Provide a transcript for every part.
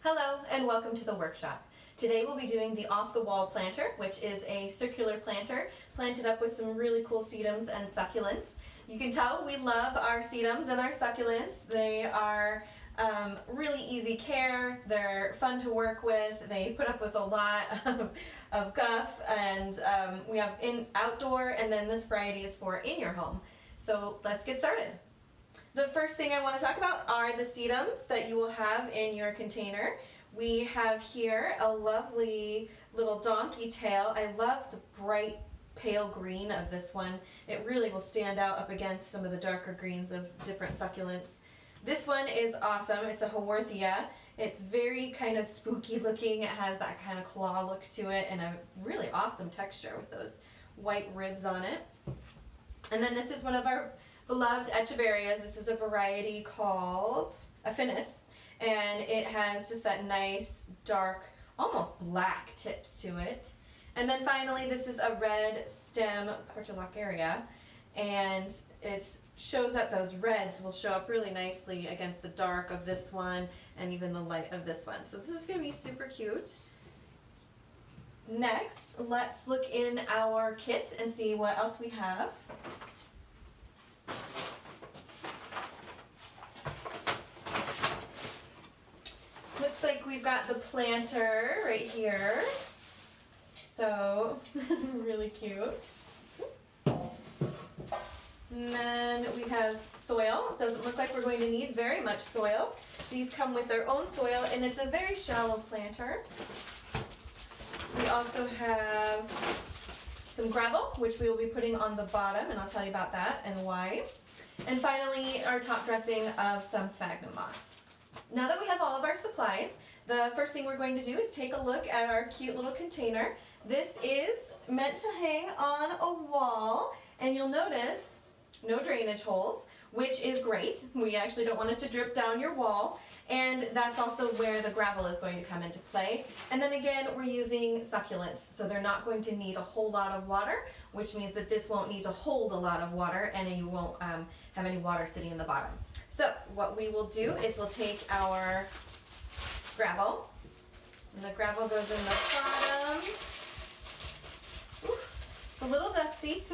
Hello and welcome to the workshop. Today we'll be doing the off-the-wall planter, which is a circular planter planted up with some really cool sedums and succulents. You can tell we love our sedums and our succulents. They are really easy care, they're fun to work with, they put up with a lot of guff, and we have outdoor, and then this variety is for in your home. So let's get started. The first thing I want to talk about are the sedums that you will have in your container. We have here a lovely little donkey tail. I love the bright pale green of this one. It really will stand out up against some of the darker greens of different succulents. This one is awesome. It's a Haworthia. It's very kind of spooky looking. It has that kind of claw look to it and a really awesome texture with those white ribs on it. And then this is one of our beloved echeverias. This is a variety called Affinis, and it has just that nice dark, almost black tips to it. And then finally, this is a red stem Portulacaria, and it shows up, those reds will show up really nicely against the dark of this one and even the light of this one. So this is going to be super cute. Next, let's look in our kit and see what else we have. Looks like we've got the planter right here. So, really cute. Oops. And then we have soil. Doesn't look like we're going to need very much soil. These come with their own soil, and it's a very shallow planter. We also have some gravel, which we will be putting on the bottom, and I'll tell you about that and why. And finally, our top dressing of some sphagnum moss. Now that we have all of our supplies, the first thing we're going to do is take a look at our cute little container. This is meant to hang on a wall, and you'll notice no drainage holes, which is great. We actually don't want it to drip down your wall, and that's also where the gravel is going to come into play. And then again, we're using succulents, so they're not going to need a whole lot of water, which means that this won't need to hold a lot of water, and you won't have any water sitting in the bottom. So what we will do is we'll take our gravel, and the gravel goes in the bottom. Ooh, it's a little dusty.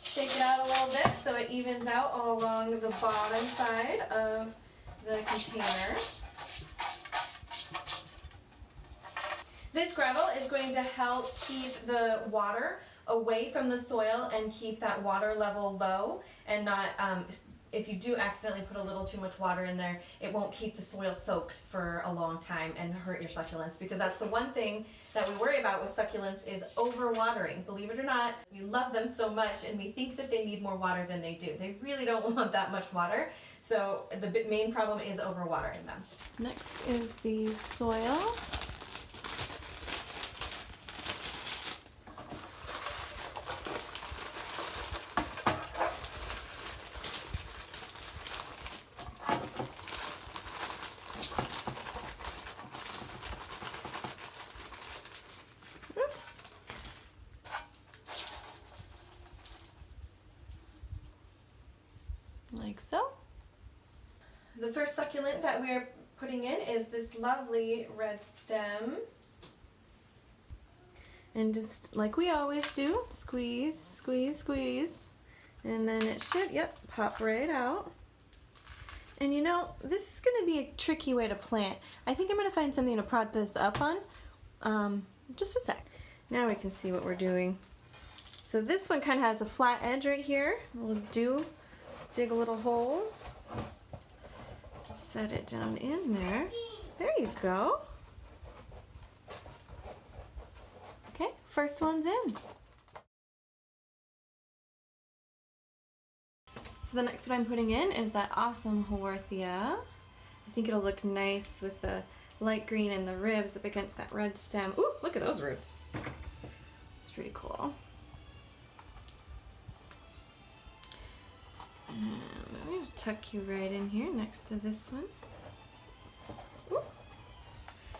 Shake it out a little bit so it evens out all along the bottom side of the container. This gravel is going to help keep the water away from the soil and keep that water level low, and not, if you do accidentally put a little too much water in there, it won't keep the soil soaked for a long time and hurt your succulents, because that's the one thing that we worry about with succulents is overwatering. Believe it or not, we love them so much and we think that they need more water than they do. They really don't want that much water, so the main problem is overwatering them. Next is the soil. Like so. The first succulent that we're putting in is this lovely red stem. And just like we always do, squeeze, squeeze, squeeze. And then it should, pop right out. And you know, this is going to be a tricky way to plant. I think I'm going to find something to prod this up on. Just a sec. Now we can see what we're doing. So this one kind of has a flat edge right here. We'll dig a little hole. Set it down in there. There you go. Okay, first one's in. So the next one I'm putting in is that awesome Haworthia. I think it'll look nice with the light green and the ribs up against that red stem. Ooh, look at those roots. It's pretty cool. And I'm going to tuck you right in here next to this one. Ooh.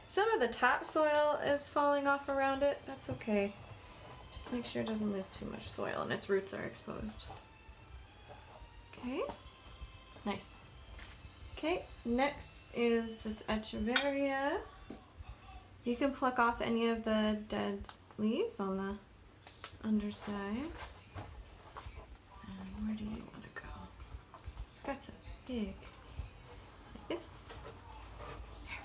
Some of the topsoil is falling off around it. That's okay. Just make sure it doesn't lose too much soil and its roots are exposed. Okay. Nice. Okay, next is this Echeveria. You can pluck off any of the dead leaves on the underside. And where do you want to go? That's a big, like this. There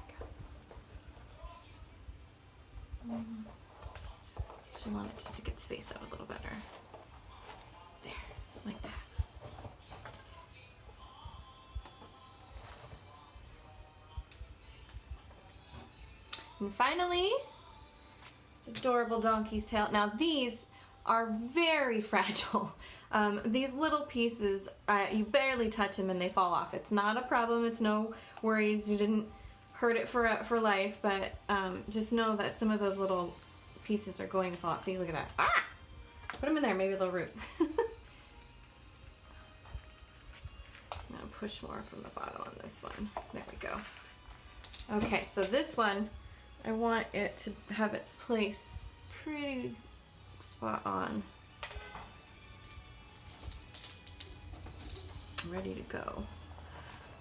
we go. She wanted to stick its face out a little better. There, like that. And finally, this adorable donkey's tail. Now these are very fragile. These little pieces, you barely touch them and they fall off. It's not a problem, it's no worries, you didn't hurt it for life, but just know that some of those little pieces are going to fall off. See, look at that. Ah! Put them in there, maybe they'll root. Now push more from the bottom on this one. There we go. Okay, so this one, I want it to have its place pretty spot on. Ready to go.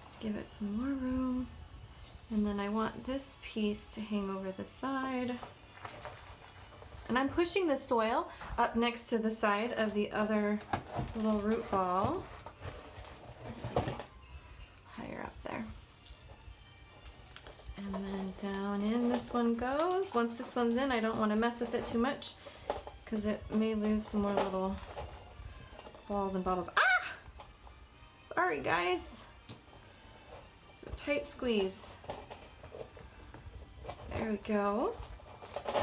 Let's give it some more room. And then I want this piece to hang over the side. And I'm pushing the soil up next to the side of the other little root ball. Higher up there. And then down in this one goes. Once this one's in, I don't want to mess with it too much because it may lose some more little balls and bubbles. Ah! Sorry guys. It's a tight squeeze. There we go.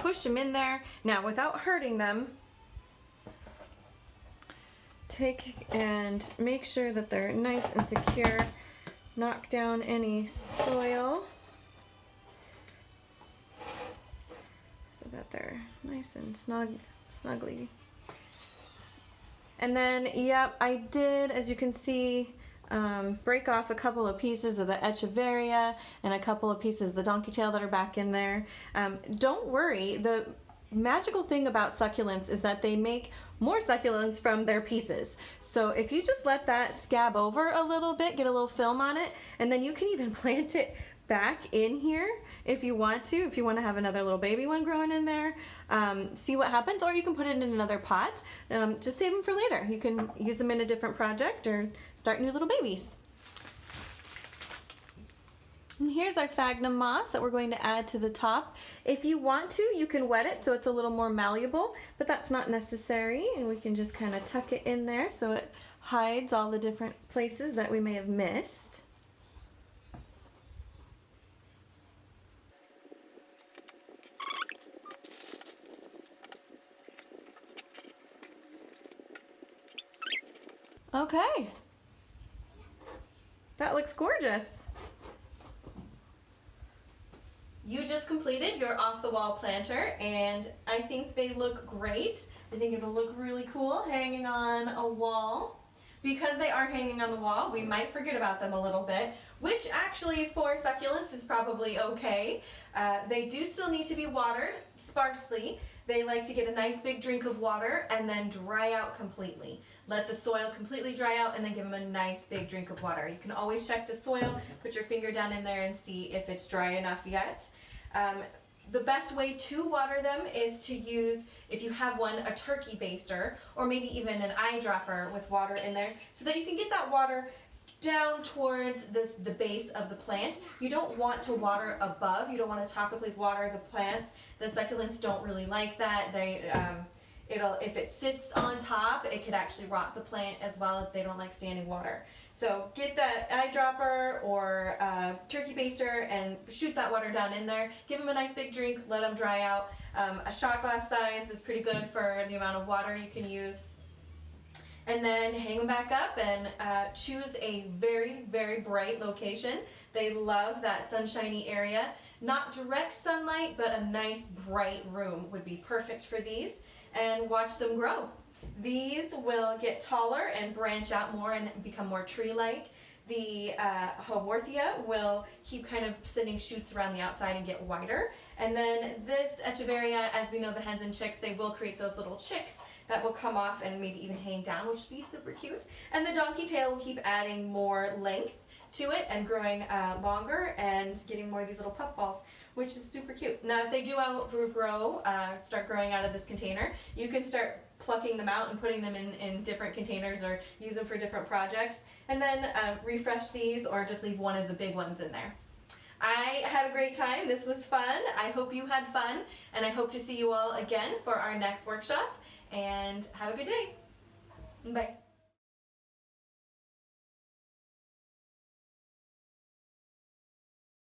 Push them in there. Now without hurting them, take and make sure that they're nice and secure. Knock down any soil so that they're nice and snuggly. And then, yep, I did, as you can see, break off a couple of pieces of the Echeveria and a couple of pieces of the donkey tail that are back in there. Don't worry, the magical thing about succulents is that they make more succulents from their pieces. So if you just let that scab over a little bit, get a little film on it, and then you can even plant it back in here if you want to have another little baby one growing in there. See what happens, or you can put it in another pot. Just save them for later. You can use them in a different project or start new little babies. And here's our sphagnum moss that we're going to add to the top. If you want to, you can wet it so it's a little more malleable, but that's not necessary, and we can just kind of tuck it in there so it hides all the different places that we may have missed. Okay, that looks gorgeous. You just completed your off-the-wall planter, and I think they look great. I think it'll look really cool hanging on a wall. Because they are hanging on the wall, we might forget about them a little bit, which actually for succulents is probably okay. They do still need to be watered sparsely. They like to get a nice big drink of water and then dry out completely. Let the soil completely dry out and then give them a nice big drink of water. You can always check the soil, put your finger down in there and see if it's dry enough yet. The best way to water them is to use, if you have one, a turkey baster or maybe even an eyedropper with water in there so that you can get that water down towards the base of the plant. You don't want to water above. You don't want to topically water the plants. The succulents don't really like that. If it sits on top, it could actually rot the plant as well if they don't like standing water. So get that eyedropper or turkey baster and shoot that water down in there. Give them a nice big drink, let them dry out. A shot glass size is pretty good for the amount of water you can use. And then hang them back up and choose a very, very bright location. They love that sunshiny area. Not direct sunlight, but a nice bright room would be perfect for these. And watch them grow. These will get taller and branch out more and become more tree-like. The Haworthia will keep kind of sending shoots around the outside and get wider. And then this Echeveria, as we know, the hens and chicks, they will create those little chicks that will come off and maybe even hang down, which would be super cute. And the donkey tail will keep adding more length to it and growing longer and getting more of these little puff balls, which is super cute. Now if they do outgrow, start growing out of this container, you can start plucking them out and putting them in different containers or use them for different projects, and then refresh these or just leave one of the big ones in there. I had a great time. This was fun. I hope you had fun, and I hope to see you all again for our next workshop, and have a good day. Bye.